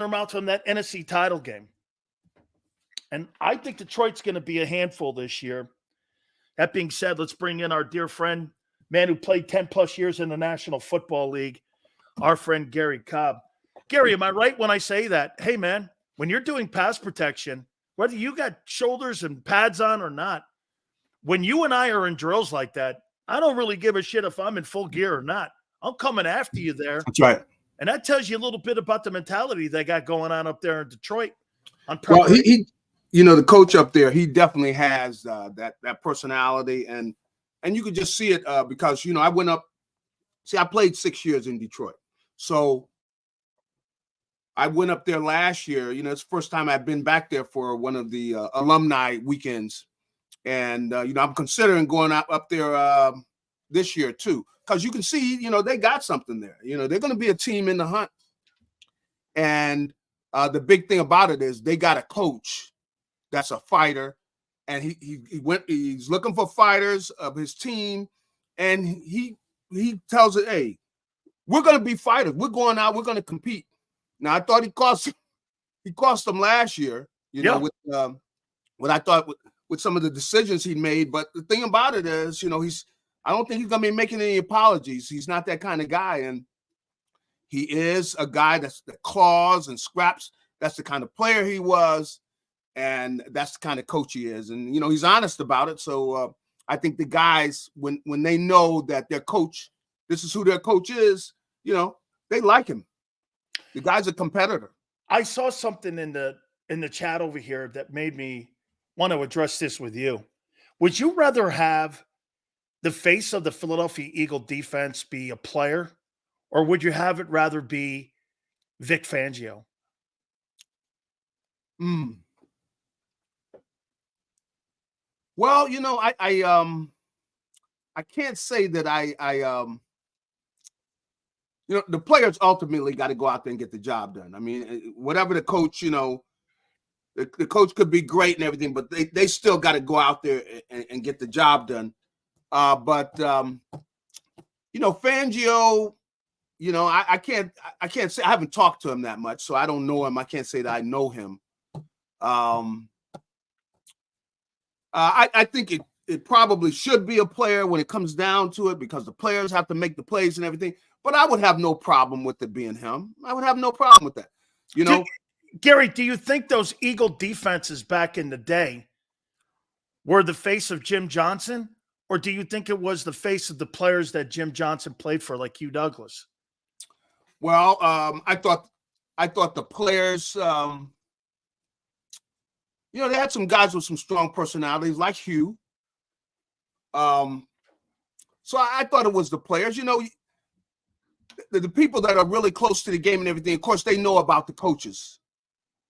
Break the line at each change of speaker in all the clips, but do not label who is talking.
out from that NFC title game. And I think Detroit's going to be a handful this year. That being said, let's bring in our dear friend, man who played 10-plus years in the National Football League, our friend Garry Cobb. Garry, am I right when I say that? Hey, man, when you're doing pass protection, whether you got shoulders and pads on or not, when you and I are in drills like that, I don't really give a shit if I'm in full gear or not. I'm coming after you there.
That's right.
And that tells you a little bit about the mentality they got going on up there in Detroit.
Well, he the coach up there, he definitely has that personality, and you could just see it because I went up. See, I played 6 years in Detroit, so I went up there last year. It's the first time I've been back there for one of the alumni weekends, and I'm considering going up there this year too, because you can see they got something there. They're going to be a team in the hunt, and the big thing about it is they got a coach that's a fighter, and he's looking for fighters of his team, and he tells it, hey, we're going to be fighters. We're going out. We're going to compete. Now, I thought he cost them last year, with what I thought with some of the decisions he made. But the thing about it is, I don't think he's going to be making any apologies. He's not that kind of guy, and he is a guy that claws and scraps. That's the kind of player he was. And that's the kind of coach he is. And, he's honest about it. So I think the guys, when they know that their coach, this is who their coach is, they like him. The guy's a competitor.
I saw something in the chat over here that made me want to address this with you. Would you rather have the face of the Philadelphia Eagle defense be a player, or would you have it rather be Vic Fangio?
Well, I can't say that the players ultimately got to go out there and get the job done. I mean, whatever the coach, the coach could be great and everything, but they still got to go out there and get the job done. But Fangio, I can't say, I haven't talked to him that much, so I don't know him. I can't say that I know him. I think it probably should be a player when it comes down to it, because the players have to make the plays and everything. But I would have no problem with it being him. I would have no problem with that.
Garry, do you think those Eagle defenses back in the day were the face of Jim Johnson, or do you think it was the face of the players that Jim Johnson played for, like Hugh Douglas?
Well, I thought the players. They had some guys with some strong personalities, like Hugh. So I thought it was the players. The people that are really close to the game and everything, of course, they know about the coaches.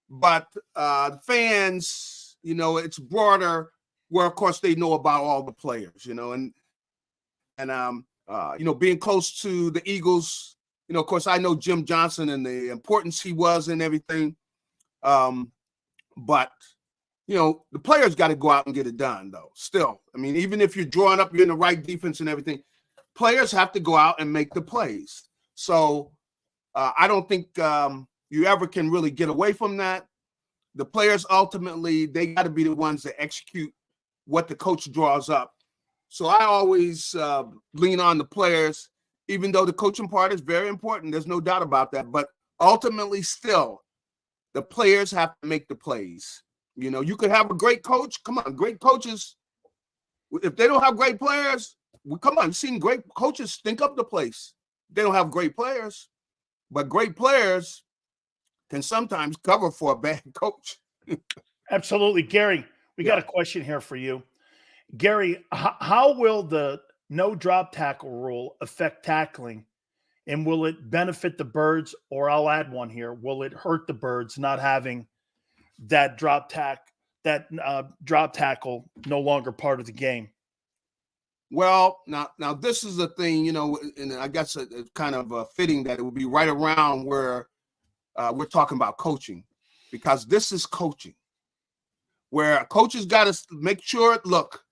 But the fans, it's broader, where, of course, they know about all the players, and being close to the Eagles, of course, I know Jim Johnson and the importance he was and everything. But the players got to go out and get it done, though. Still, I mean, even if you're drawing up, you're in the right defense and everything, players have to go out and make the plays. So I don't think you ever can really get away from that. The players, ultimately, they got to be the ones that execute what the coach draws up. So I always lean on the players, even though the coaching part is very important. There's no doubt about that. But ultimately, still, the players have to make the plays. You could have a great coach. Come on, great coaches. If they don't have great players, come on, you've seen great coaches stink up the place. They don't have great players, but great players can sometimes cover for a bad coach.
Absolutely. Garry, we got a question here for you. Garry, how will the no drop tackle rule affect tackling, and will it benefit the Birds, or I'll add one here, will it hurt the Birds not having that drop tackle no longer part of the game?
Well, now this is the thing, and I guess it's kind of fitting that it would be right around where we're talking about coaching, because this is coaching, where coaches got to make sure, look,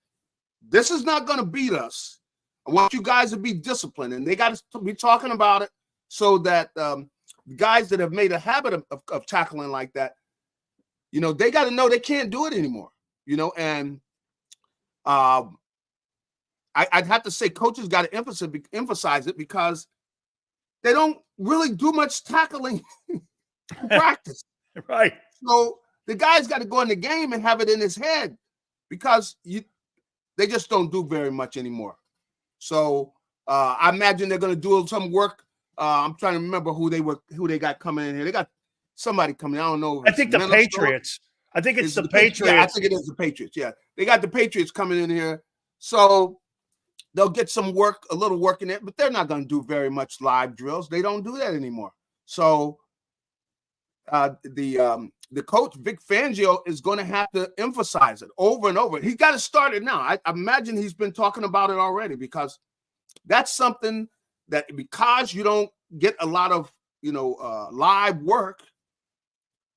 this is not going to beat us. I want you guys to be disciplined, and they got to be talking about it so that guys that have made a habit of tackling like that, you know, they got to know they can't do it anymore, you know, and I'd have to say coaches got to emphasize it because they don't really do much tackling in practice.
Right.
So the guy's got to go in the game and have it in his head because they just don't do very much anymore. So I imagine they're going to do some work. I'm trying to remember who they got coming in here. They got somebody coming. I don't know.
I think the Patriots. I think it's the Patriots.
Yeah, I think it is the Patriots. Yeah, they got the Patriots coming in here. So they'll get some work, a little work in it, but they're not going to do very much live drills. They don't do that anymore. So the coach, Vic Fangio, is going to have to emphasize it over and over. He's got to start it now. I imagine he's been talking about it already because that's something that because you don't get a lot of, you know, live work,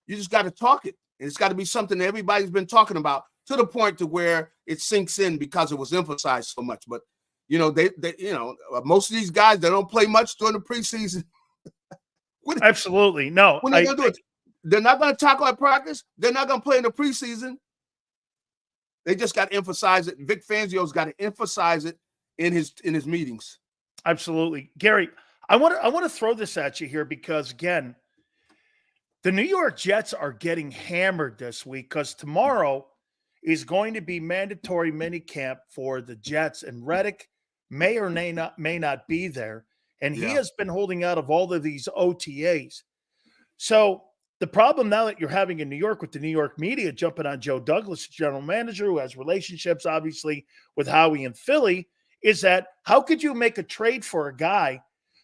you just got to talk it. And it's got to be something that everybody's been talking about to the point to where it sinks in because it was emphasized so much. But, you know, they you know, most of these guys, they don't play much during the preseason.
Absolutely. No.
When they're going to do it, they're not going to tackle at practice. They're not going to play in the preseason. They just got to emphasize it. Vic Fangio's got to emphasize it in his meetings.
Absolutely. Gary, I want to throw this at you here because, again, the New York Jets are getting hammered this week because tomorrow is going to be mandatory minicamp for the Jets, and Reddick may or may not be there, and he has been holding out of all of these OTAs. So the problem now that you're having in New York with the New York media jumping on Joe Douglas, general manager, who has relationships, obviously, with Howie and Philly, is that how could you make a trade for a guy?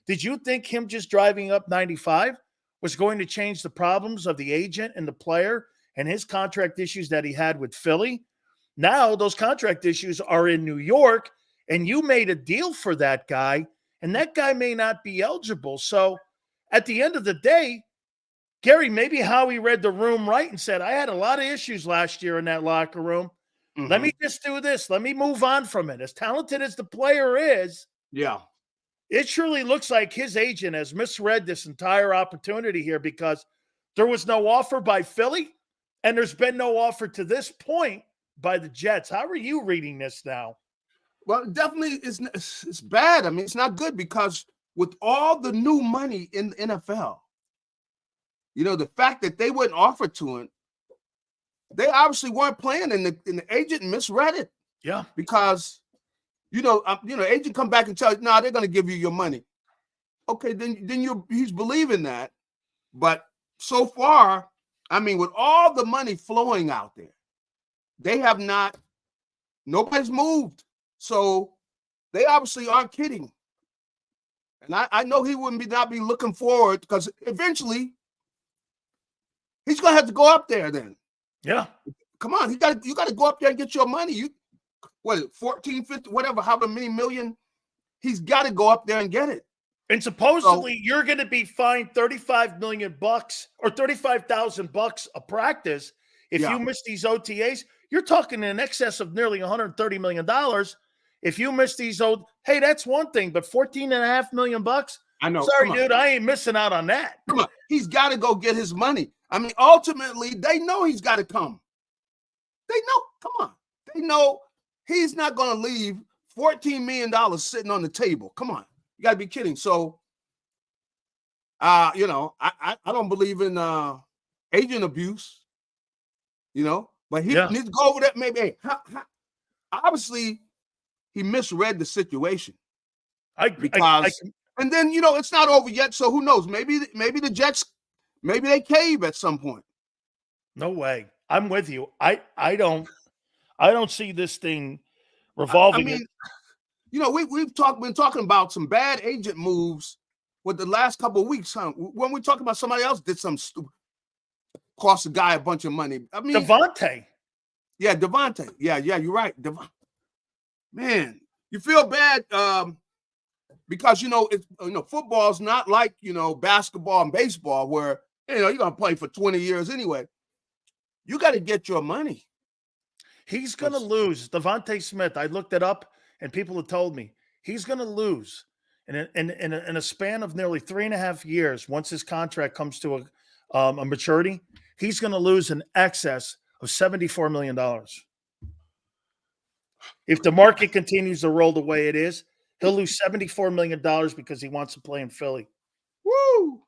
Did you think him just driving up 95 was going to change the problems of the agent and the player and his contract issues that he had with Philly? Now those contract issues are in New York, and you made a deal for that guy, and that guy may not be eligible. So at the end of the day, Gary, maybe Howie read the room right and said, I had a lot of issues last year in that locker room. Mm-hmm. Let me just do this. Let me move on from it. As talented as the player is, it surely looks like his agent has misread this entire opportunity here because there was no offer by Philly, and there's been no offer to this point by the Jets. How are you reading this now?
Well, definitely it's bad. I mean, it's not good because with all the new money in the NFL, you know, the fact that they wouldn't offer to him, they obviously weren't playing, and the agent misread it.
Yeah,
because agent come back and tell you, no, they're going to give you your money. Okay, then he's believing that. But so far, I mean, with all the money flowing out there, they have nobody's moved. So they obviously aren't kidding. And I know he wouldn't not be looking forward because eventually he's going to have to go up there then.
Yeah.
Come on, you got to go up there and get your money. 14, 50, whatever, however many million, he's got to go up there and get it.
And supposedly you're going to be fined $35 million or $35,000 a practice if you miss these OTAs. You're talking in excess of nearly $130 million. If you miss these hey, that's one thing, but $14.5 million.
I know.
Sorry, dude, I ain't missing out on that.
Come on, he's got to go get his money. I mean, ultimately, they know he's got to come. They know. Come on, they know. He's not going to leave $14 million sitting on the table. Come on. You got to be kidding. So, I don't believe in agent abuse, but he needs to go over that. Maybe, obviously, he misread the situation. And then, it's not over yet. So who knows? Maybe the Jets, maybe they cave at some point.
No way. I'm with you. I don't see this thing revolving.
I mean, we've been talking about some bad agent moves with the last couple of weeks. Huh? When we talking about somebody else did some stupid, cost a guy a bunch of money. I mean,
Devontae.
Yeah, Devontae. Yeah, you're right. Man, you feel bad because football's not like basketball and baseball where you're gonna play for 20 years anyway. You got to get your money.
He's gonna lose. Devontae Smith. I looked it up, and people have told me he's gonna lose. in a span of nearly 3.5 years, once his contract comes to a maturity, he's going to lose in excess of $74 million. If the market continues to roll the way it is, he'll lose $74 million because he wants to play in Philly.
Woo!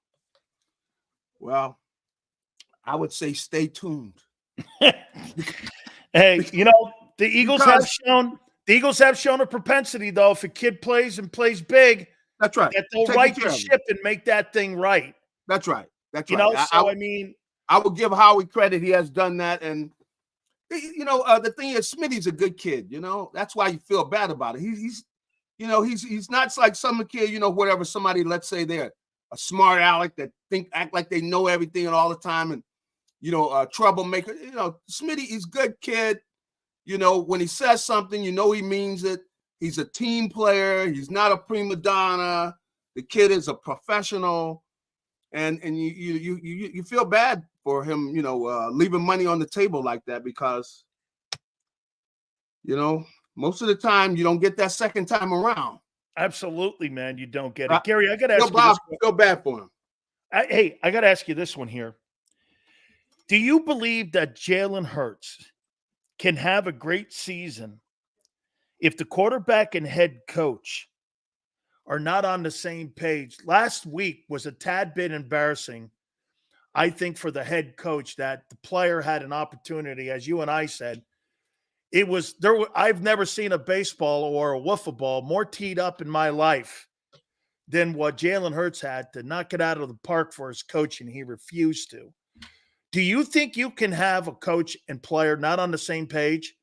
Well, I would say stay tuned.
Hey, the Eagles have shown a propensity, though, if a kid plays and plays big,
that's right,
that they'll right the ship and make that thing right.
That's right. That's right. I will give Howie credit. He has done that. And, the thing is, Smitty's a good kid. That's why you feel bad about it. He's not like some kid, whatever, somebody, let's say they're a smart aleck that act like they know everything and all the time. And, a troublemaker. Smitty, he's a good kid. When he says something, he means it. He's a team player. He's not a prima donna. The kid is a professional. And you feel bad for him, leaving money on the table like that because, most of the time you don't get that second time around.
Absolutely, man. You don't get it. Garry, I got to ask you this.
Feel bad for him.
I got to ask you this one here. Do you believe that Jalen Hurts can have a great season if the quarterback and head coach are not on the same page? Last week was a tad bit embarrassing, I think, for the head coach, that the player had an opportunity, as you and I said. I've never seen a baseball or a wiffle ball more teed up in my life than what Jalen Hurts had to knock it out of the park for his coach, and he refused to. Do you think you can have a coach and player not on the same page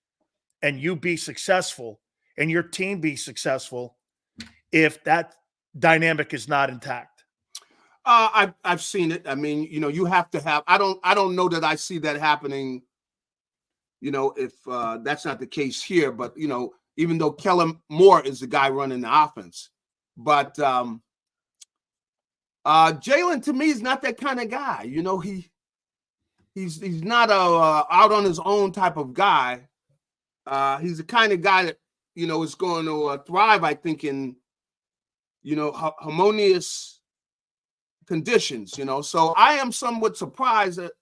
and you be successful and your team be successful if that dynamic is not intact?
I've seen it. I mean, you have to have. I don't know that I see that happening. If that's not the case here, but even though Kellen Moore is the guy running the offense, but Jalen to me is not that kind of guy. He's not a out on his own type of guy. He's the kind of guy that is going to thrive, I think, in harmonious conditions. So I am somewhat surprised that,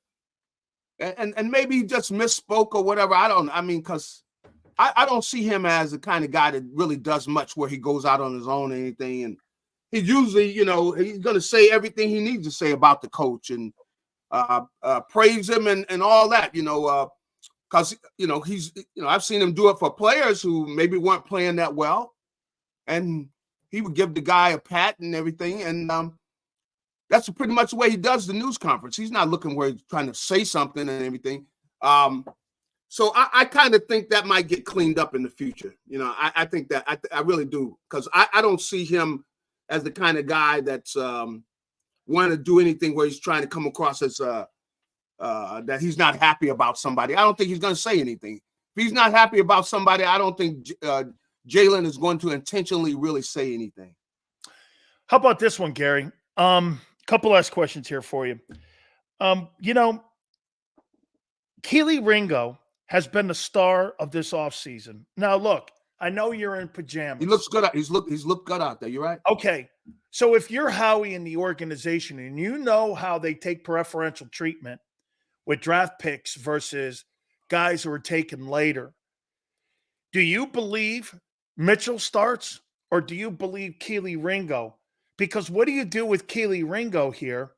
and maybe he just misspoke or whatever. Because I don't see him as the kind of guy that really does much where he goes out on his own or anything. And he usually, he's going to say everything he needs to say about the coach and praise him and all that, because, he's, I've seen him do it for players who maybe weren't playing that well. And he would give the guy a pat and everything. And that's pretty much the way he does the news conference. He's not looking where he's trying to say something and everything. So I kind of think that might get cleaned up in the future. I think that I really do, because I don't see him as the kind of guy that's want to do anything where he's trying to come across as that he's not happy about somebody. I don't think he's going to say anything. If he's not happy about somebody, I don't think Jalen is going to intentionally really say anything.
How about this one, Garry? Couple last questions here for you. Kelee Ringo has been the star of this offseason. Now, look, I know you're in pajamas.
He looks good. He's looked good out there. You're right.
Okay. So if you're Howie in the organization and you know how they take preferential treatment with draft picks versus guys who are taken later, do you believe Mitchell starts or do you believe Kelee Ringo? Because what do you do with Kelee Ringo here?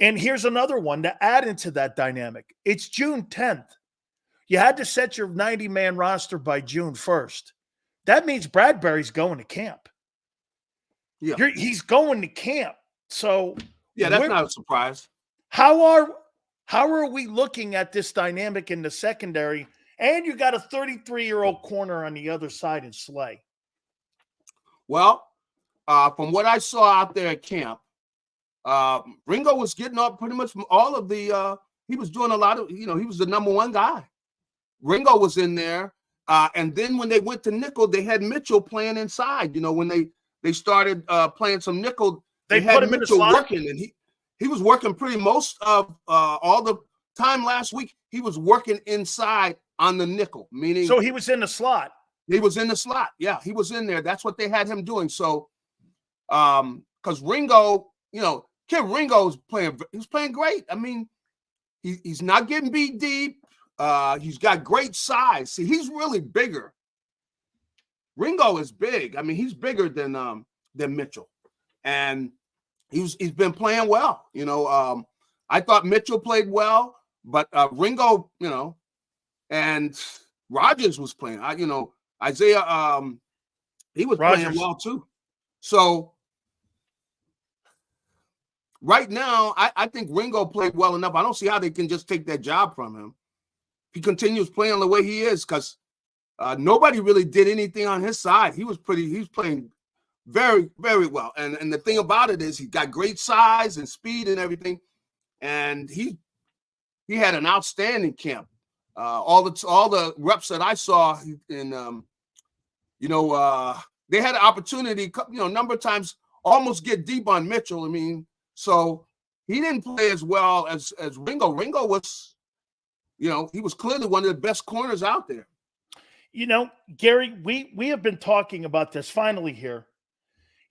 And here's another one to add into that dynamic. It's June 10th. You had to set your 90-man roster by June 1st. That means Bradbury's going to camp. Yeah, he's going to camp. So
yeah, that's not a surprise.
How are we looking at this dynamic in the secondary? And you got a 33-year-old corner on the other side in Slay.
Well, from what I saw out there at camp, Ringo was getting up pretty much from all of the he was doing a lot of, he was the number one guy. Ringo was in there. And then when they went to nickel, they had Mitchell playing inside. When they started playing some nickel, they had
put him
Mitchell
in the
working, and he was working pretty most of all the time last week. He was working inside on the nickel, meaning
so he was in the slot.
He was in the slot. Yeah, he was in there. That's what they had him doing. So Because Ringo, Kid Ringo's he's playing great. I mean, he's not getting beat deep. He's got great size. See, he's really bigger. Ringo is big. I mean, he's bigger than Mitchell, and he's been playing well. I thought Mitchell played well, but Ringo, and Rogers was playing. Isaiah, he was playing well too. So right now, I think Ringo played well enough. I don't see how they can just take that job from him. He continues playing the way he is, because nobody really did anything on his side. He's playing very, very well. And the thing about it is he got great size and speed and everything. And he had an outstanding camp. All the reps that I saw in, they had an opportunity, number of times almost get deep on Mitchell. I mean, so he didn't play as well as Ringo. Ringo was, he was clearly one of the best corners out there.
Garry, we have been talking about this finally here.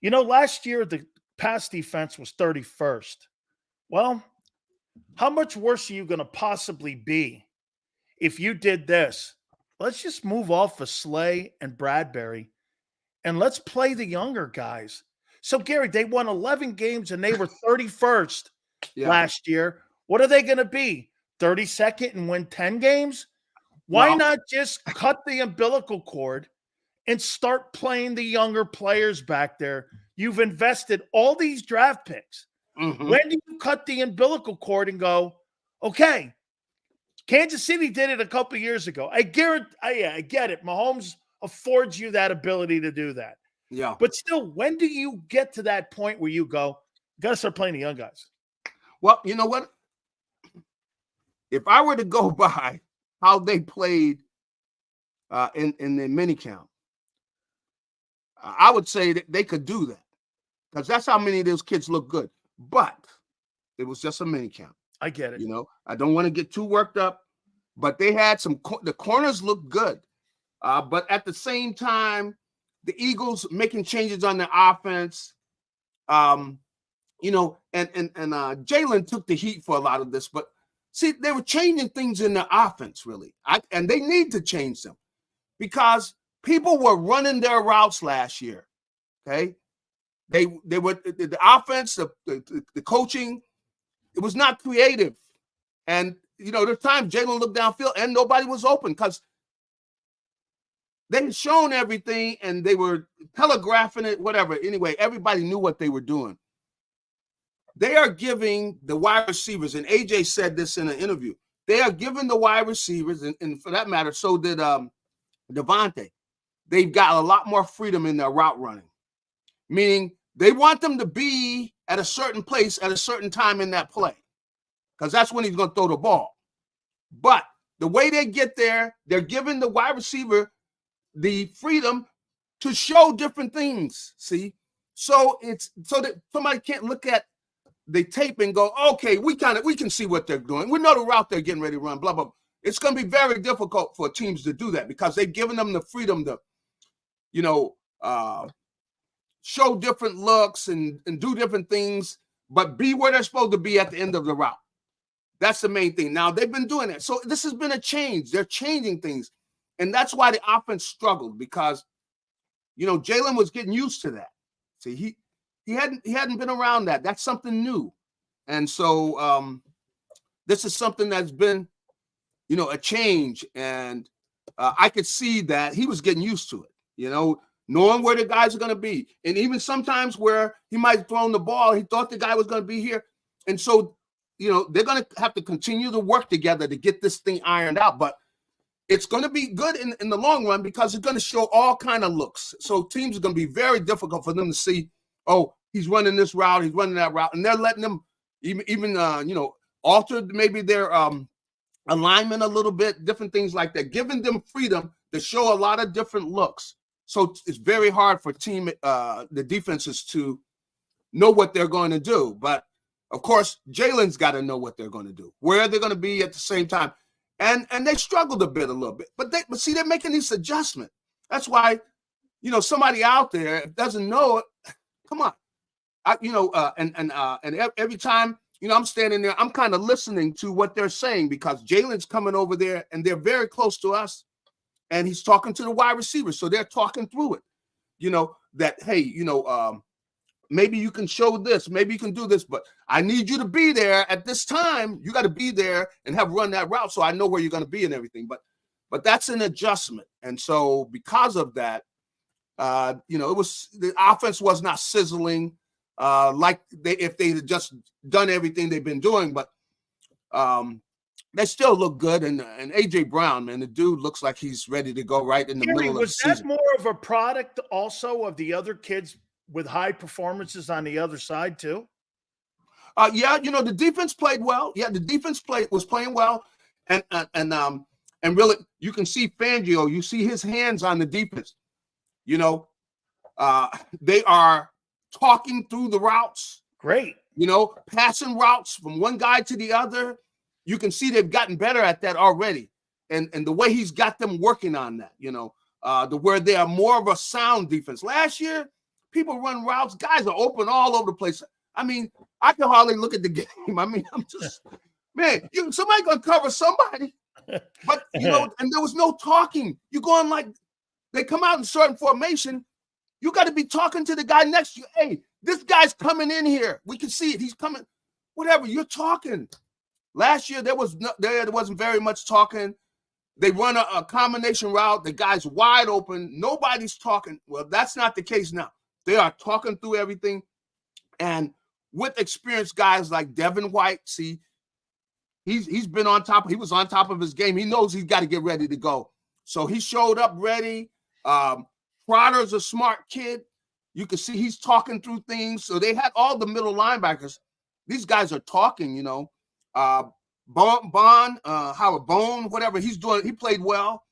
Last year the pass defense was 31st. Well, how much worse are you going to possibly be if you did this? Let's just move off of Slay and Bradbury, and let's play the younger guys. So, Garry, they won 11 games, and they were 31st last year. What are they going to be, 32nd and win 10 games? Why not just cut the umbilical cord and start playing the younger players back there? You've invested all these draft picks. Mm-hmm. When do you cut the umbilical cord and go, okay, Kansas City did it a couple years ago. I get it. Mahomes affords you that ability to do that.
Yeah.
But still, when do you get to that point where you go, got to start playing the young guys?
Well, you know what? If I were to go by how they played in the minicamp, I would say that they could do that, because that's how many of those kids look good. But it was just a minicamp.
I get it.
I don't want to get too worked up, but they had the corners looked good. But at the same time, the Eagles making changes on their offense, and Jalen took the heat for a lot of this. But see, they were changing things in their offense, really. And they need to change them, because people were running their routes last year. Okay. They were the offense, the coaching, it was not creative. And, there's times Jalen looked downfield and nobody was open, because they had shown everything and they were telegraphing it, whatever. Anyway, everybody knew what they were doing. They are giving the wide receivers, and AJ said this in an interview, they are giving the wide receivers, and for that matter, so did Devontae. They've got a lot more freedom in their route running, meaning they want them to be at a certain place at a certain time in that play, because that's when he's going to throw the ball. But the way they get there, they're giving the wide receiver the freedom to show different things. See, so it's so that somebody can't look at the tape and go, okay, we can see what they're doing. We know the route they're getting ready to run, blah, blah. It's going to be very difficult for teams to do that, because they've given them the freedom to, show different looks and do different things, but be where they're supposed to be at the end of the route. That's the main thing. Now, they've been doing that. So this has been a change. They're changing things. And that's why the offense struggled, because, Jalen was getting used to that. See, he hadn't been around that. That's something new. And so this is something that's been, a change. And I could see that he was getting used to it, knowing where the guys are going to be. And even sometimes where he might have thrown the ball, he thought the guy was going to be here. And so, they're going to have to continue to work together to get this thing ironed out. But it's going to be good in the long run, because it's going to show all kind of looks. So teams are going to be very difficult for them to see, oh, he's running this route, he's running that route. And they're letting them even alter maybe their alignment a little bit, different things like that, giving them freedom to show a lot of different looks. So it's very hard for the defenses to know what they're going to do. But of course, Jalen's got to know what they're going to do, where they're going to be at the same time. And they struggled a little bit. But see, they're making these adjustments. That's why, somebody out there doesn't know it. Come on. every time, I'm standing there, I'm kind of listening to what they're saying because Jalen's coming over there and they're very close to us and he's talking to the wide receivers. So they're talking through it, that, hey, maybe you can show this, maybe you can do this, but I need you to be there at this time. You got to be there and have run that route so I know where you're going to be and everything. But that's an adjustment. And so because of that, the offense was not sizzling like if they had just done everything they've been doing, but they still look good. And AJ Brown, man, the dude looks like he's ready to go right in the
Garry,
middle of the season.
was that more of a product also of the other kids with high performances on the other side too?
The defense played well. Yeah, the defense was playing well, and really you can see Fangio. You see his hands on the defense. They are talking through the routes.
Great.
Passing routes from one guy to the other. You can see they've gotten better at that already, and the way he's got them working on that. Where they are more of a sound defense. Last year, people run routes. Guys are open all over the place. I mean, I can hardly look at the game. I mean, I'm just, man, somebody gonna cover somebody. But, and there was no talking. You're going like, they come out in certain formation. You got to be talking to the guy next to you. Hey, this guy's coming in here. We can see it. He's coming. Whatever, you're talking. Last year, there wasn't very much talking. They run a combination route. The guy's wide open. Nobody's talking. Well, that's not the case now. They are talking through everything. And with experienced guys like Devin White, see, he's been on top. He was on top of his game. He knows he's got to get ready to go. So he showed up ready. Crowder's a smart kid. You can see he's talking through things. So they had all the middle linebackers. These guys are talking, Howard Bone, whatever he's doing, he played well.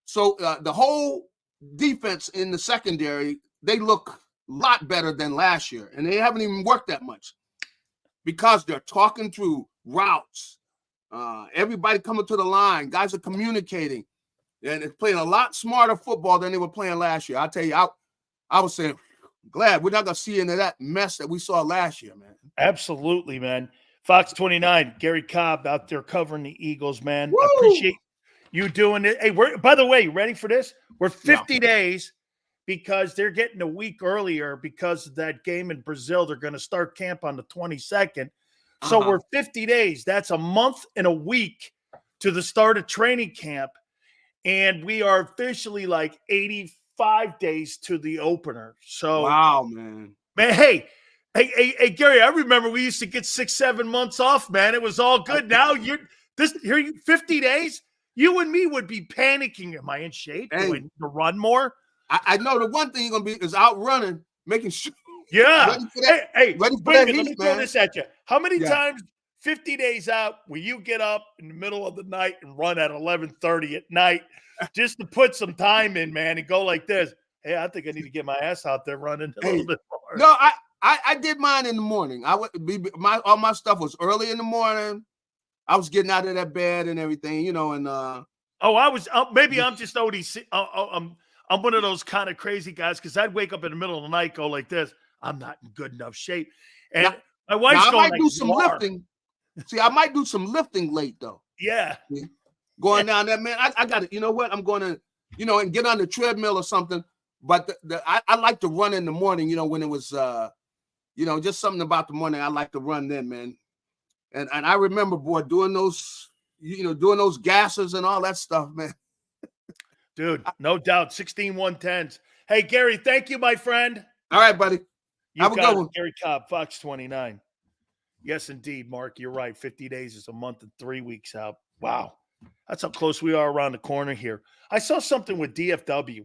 So the whole defense in the secondary, they look a lot better than last year. And they haven't even worked that much because they're talking through routes. Everybody coming to the line. Guys are communicating. And it's playing a lot smarter football than they were playing last year. I'll tell you, I was saying, glad we're not going to see into that mess that we saw last year, man.
Absolutely, man. Fox 29, Garry Cobb out there covering the Eagles, man.
Woo!
Appreciate you doing it. Hey, by the way, you ready for this? We're 50 days because they're getting a week earlier because of that game in Brazil. They're going to start camp on the 22nd. So we're 50 days. That's a month and a week to the start of training camp. And we are officially like 85 days to the opener. So,
wow, man.
Hey, Garry, I remember we used to get 6-7 months off, man. It was all good. Now you're 50 days. You and me would be panicking. Am I in shape?
Hey,
Do I need to run more?
I know the one thing you're gonna be is out running, making sure.
Yeah.
Ready for that,
hey,
ready for
wait a
that
minute. Let
heat,
me throw
man.
this at you. How many times 50 days out will you get up in the middle of the night and run at 11:30 at night just to put some time in, man, and go like this? Hey, I think I need to get my ass out there running a little bit more.
No, I did mine in the morning. I would be all my stuff was early in the morning. I was getting out of that bed and everything, and
maybe I'm just ODC. I'm one of those kind of crazy guys because I'd wake up in the middle of the night, go like this. I'm not in good enough shape, and my wife's going. I might do some
lifting. See, I might do some lifting late though.
Yeah,
going down there, man. I got it. You know what? I'm going to, and get on the treadmill or something. But I like to run in the morning. When it was, just something about the morning. I like to run then, man. And I remember, boy, doing those gases and all that stuff, man.
Dude, no doubt. 16-110s. Hey, Garry, thank you, my friend.
All right, buddy.
Have a good one. Garry Cobb, Fox 29. Yes, indeed, Mark. You're right. 50 days is a month and 3 weeks out. Wow. That's how close we are around the corner here. I saw something with DFW.